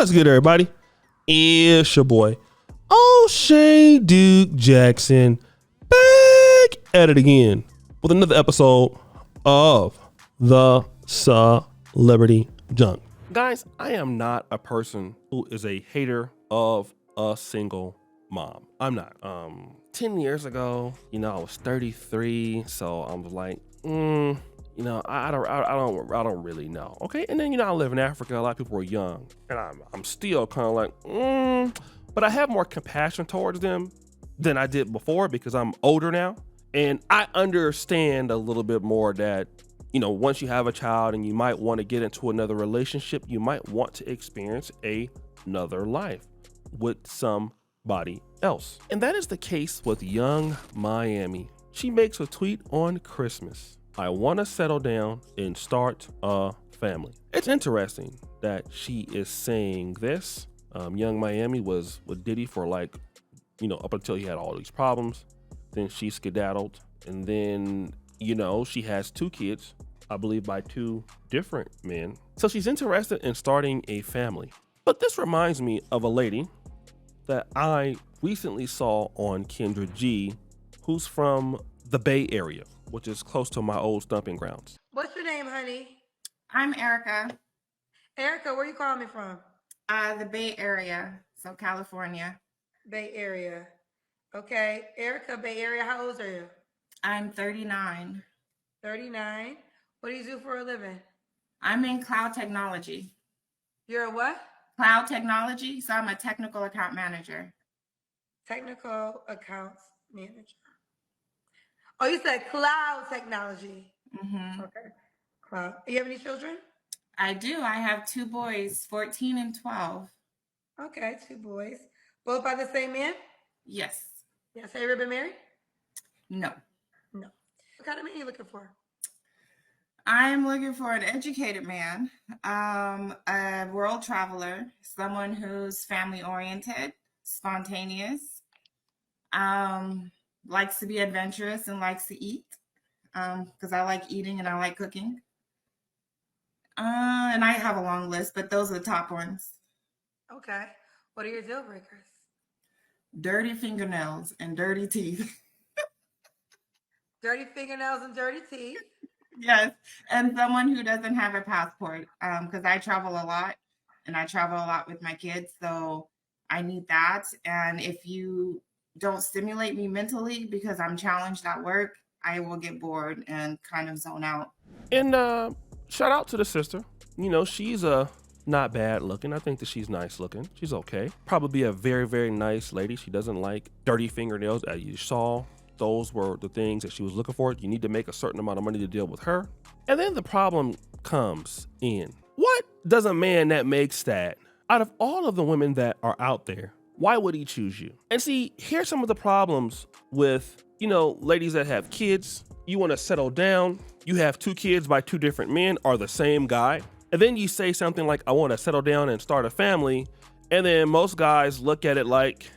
What's good, everybody? It's your boy, O'Shea Duke Jackson, back at it again with another episode of the Celebrity Junk. Guys, I am not a person who is a hater of a single mom. I'm not. 10 years ago, I was 33, so I was like, I don't really know. Okay, and then I live in Africa. A lot of people are young, and I'm still kind of like, but I have more compassion towards them than I did before because I'm older now, and I understand a little bit more that once you have a child and you might want to get into another relationship, you might want to experience another life with somebody else, and that is the case with young Miami. She makes a tweet on Christmas. I want to settle down and start a family. It's interesting that she is saying this. Young Miami was with Diddy for up until he had all these problems. Then she skedaddled. And then, she has 2 kids, I believe by 2 different men. So she's interested in starting a family. But this reminds me of a lady that I recently saw on Kendra G, who's from the Bay Area, which is close to my old stomping grounds. What's your name, honey? I'm Erica. Erica, where you calling me from? The Bay Area, so California. Bay Area. Okay. Erica, Bay Area, how old are you? I'm 39. 39. What do you do for a living? I'm in cloud technology. You're a what? Cloud technology, so I'm a technical account manager. Technical accounts manager. Oh, you said cloud technology. Mm-hmm. Okay. Cloud. You have any children? I do. I have 2 boys, 14 and 12. Okay, 2 boys. Both by the same man? Yes. Yes. Have you ever been married? No. No. What kind of man are you looking for? I'm looking for an educated man, a world traveler, someone who's family oriented, spontaneous, likes to be adventurous and likes to eat, because I like eating and I like cooking. And I have a long list, but those are the top ones. Okay. What are your deal breakers? Dirty fingernails and dirty teeth. Dirty fingernails and dirty teeth. Yes. And someone who doesn't have a passport, because I travel a lot and I travel a lot with my kids. So I need that. And if you don't stimulate me mentally because I'm challenged at work, I will get bored and kind of zone out. And shout out to the sister. She's not bad looking. I think that she's nice looking. She's okay. Probably a very, very nice lady. She doesn't like dirty fingernails, as you saw. Those were the things that she was looking for. You need to make a certain amount of money to deal with her. And then the problem comes in. What does a man that makes that, out of all of the women that are out there, why would he choose you? And see, here's some of the problems with, ladies that have kids. You want to settle down. You have 2 kids by 2 different men or the same guy. And then you say something like, I want to settle down and start a family. And then most guys look at it like,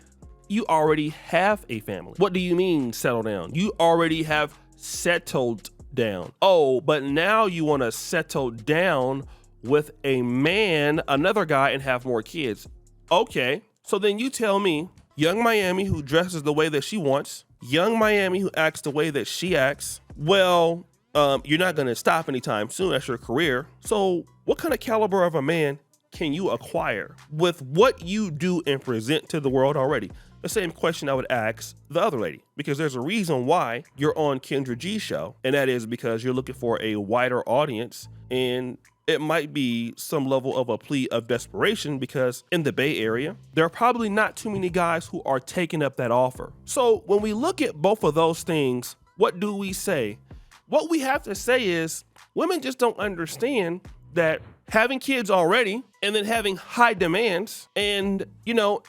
you already have a family. What do you mean settle down? You already have settled down. Oh, but now you want to settle down with a man, another guy, and have more kids. Okay. So then you tell me, young Miami who dresses the way that she wants, young Miami who acts the way that she acts, well, you're not going to stop anytime soon. That's your career. So what kind of caliber of a man can you acquire with what you do and present to the world already? The same question I would ask the other lady, because there's a reason why you're on Kendra G's show, and that is because you're looking for a wider audience, and it might be some level of a plea of desperation because in the Bay Area, there are probably not too many guys who are taking up that offer. So when we look at both of those things, what do we say? What we have to say is women just don't understand that having kids already and then having high demands and,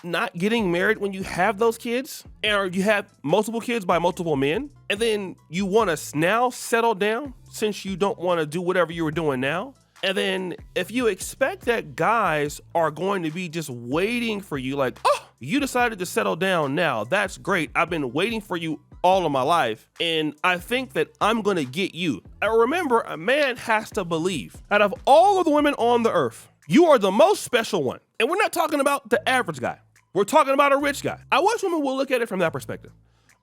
not getting married when you have those kids, or you have multiple kids by multiple men, and then you want to now settle down since you don't want to do whatever you were doing now. And then if you expect that guys are going to be just waiting for you, like, oh, you decided to settle down now. That's great. I've been waiting for you all of my life, and I think that I'm going to get you. Remember, a man has to believe. Out of all of the women on the earth, You are the most special one. And we're not talking about the average guy. We're talking about a rich guy. I wish women will look at it from that perspective.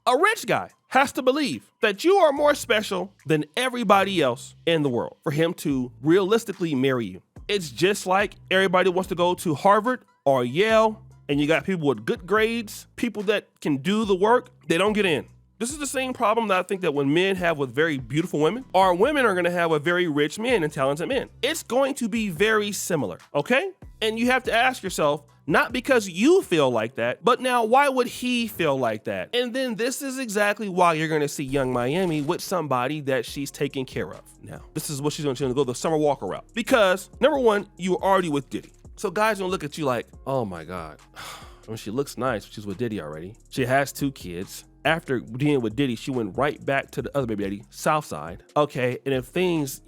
A rich guy has to believe that you are more special than everybody else in the world for him to realistically marry you. It's just like everybody wants to go to Harvard or Yale, and you got people with good grades, people that can do the work, they don't get in. This is the same problem that I think that when men have with very beautiful women, or women are gonna have with very rich men and talented men. It's going to be very similar, okay? And you have to ask yourself, not because you feel like that, but now why would he feel like that? And then this is exactly why you're gonna see young Miami with somebody that she's taking care of now. This is what she's gonna go the Summer Walker route. Because number one, you were already with Diddy. So guys gonna look at you like, oh my God. I mean, she looks nice, she's with Diddy already. She has 2 kids. After being with Diddy, she went right back to the other baby daddy, Southside. Okay, and if things,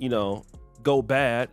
go bad,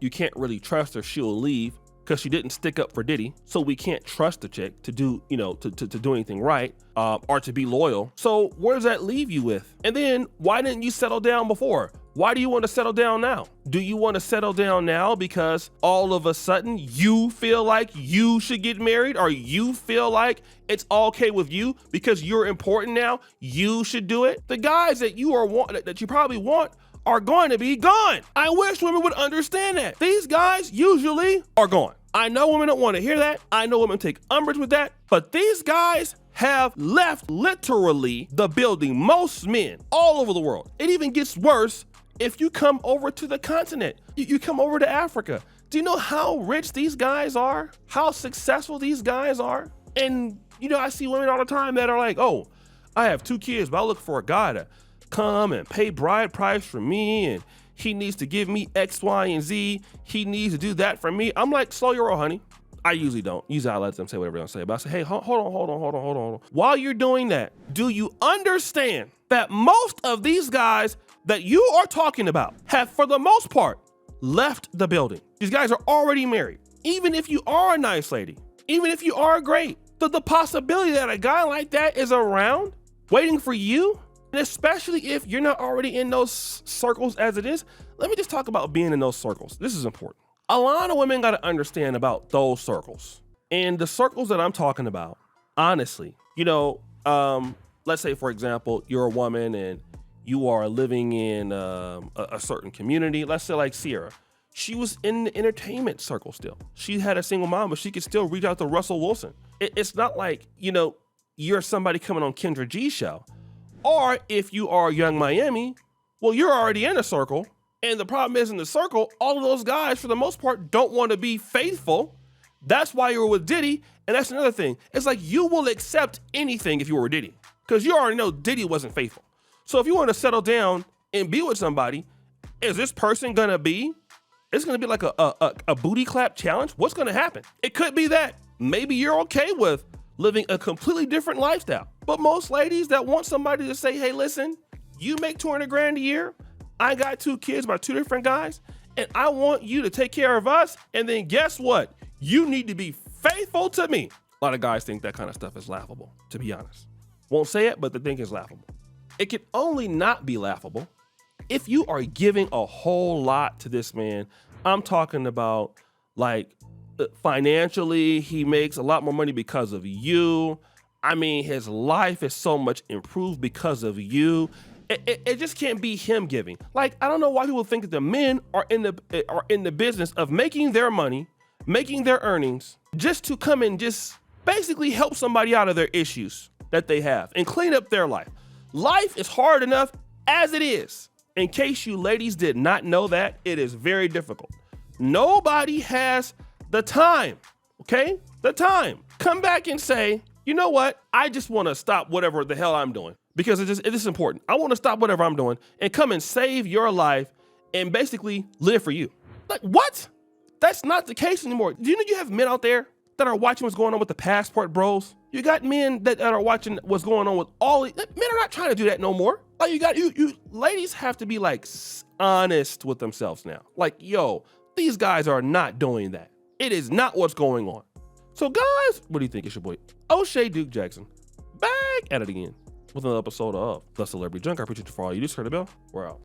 you can't really trust her, she'll leave. Because she didn't stick up for Diddy, so we can't trust the chick to do, to do anything right, or to be loyal. So where does that leave you with? And then why didn't you settle down before? Why do you want to settle down now? Do you want to settle down now because all of a sudden you feel like you should get married, or you feel like it's okay with you because you're important now? You should do it. The guys that you probably want are going to be gone. I wish women would understand that. These guys usually are gone. I know women don't want to hear that. I know women take umbrage with that, but these guys have left literally the building. Most men all over the world. It even gets worse if you come over to the continent. You come over to Africa. Do you know how rich these guys are? How successful these guys are? And I see women all the time that are like, oh, I have 2 kids, but I look for a guy to come and pay bride price for me, and he needs to give me X, Y, and Z. He needs to do that for me. I'm like, slow your roll, honey. I usually don't. Usually I let them say whatever they want to say, but I say, hey, hold on. While you're doing that, do you understand that most of these guys that you are talking about have, for the most part, left the building? These guys are already married. Even if you are a nice lady, even if you are great, the possibility that a guy like that is around waiting for you, and especially if you're not already in those circles as it is. Let me just talk about being in those circles. This is important. A lot of women got to understand about those circles. And the circles that I'm talking about, honestly, let's say, for example, you're a woman and you are living in a certain community. Let's say like Sierra. She was in the entertainment circle still. She had a single mom, but she could still reach out to Russell Wilson. It's not like, you're somebody coming on Kendra G's show. Or if you are Young Miami, well, you're already in a circle. And the problem is, in the circle, all of those guys, for the most part, don't want to be faithful. That's why you're with Diddy. And that's another thing. It's like you will accept anything if you were Diddy, because you already know Diddy wasn't faithful. So if you want to settle down and be with somebody, is this person going to be, it's going to be like a booty clap challenge? What's going to happen? It could be that maybe you're okay with living a completely different lifestyle. But most ladies that want somebody to say, hey, listen, you make 200 grand a year. I got 2 kids by 2 different guys, and I want you to take care of us. And then guess what? You need to be faithful to me. A lot of guys think that kind of stuff is laughable, to be honest. Won't say it, but they think it's laughable. It can only not be laughable if you are giving a whole lot to this man. I'm talking about like financially, he makes a lot more money because of you. I mean, his life is so much improved because of you. It just can't be him giving. Like, I don't know why people think that the men are in the business of making their money, making their earnings, just to come and just basically help somebody out of their issues that they have and clean up their life. Life is hard enough as it is. In case you ladies did not know that, it is very difficult. Nobody has the time, okay? The time. Come back and say, you know what? I just want to stop whatever the hell I'm doing because it is important. I want to stop whatever I'm doing and come and save your life and basically live for you. Like, what? That's not the case anymore. Do you know you have men out there that are watching what's going on with the passport bros? You got men that are watching what's going on with all men are not trying to do that no more. Like, you ladies have to be like honest with themselves now. Like, yo, these guys are not doing that. It is not what's going on. So guys, what do you think? It's your boy O'Shea Duke Jackson back at it again with another episode of The Celebrity Junk. I appreciate you for all you just heard about. We're out.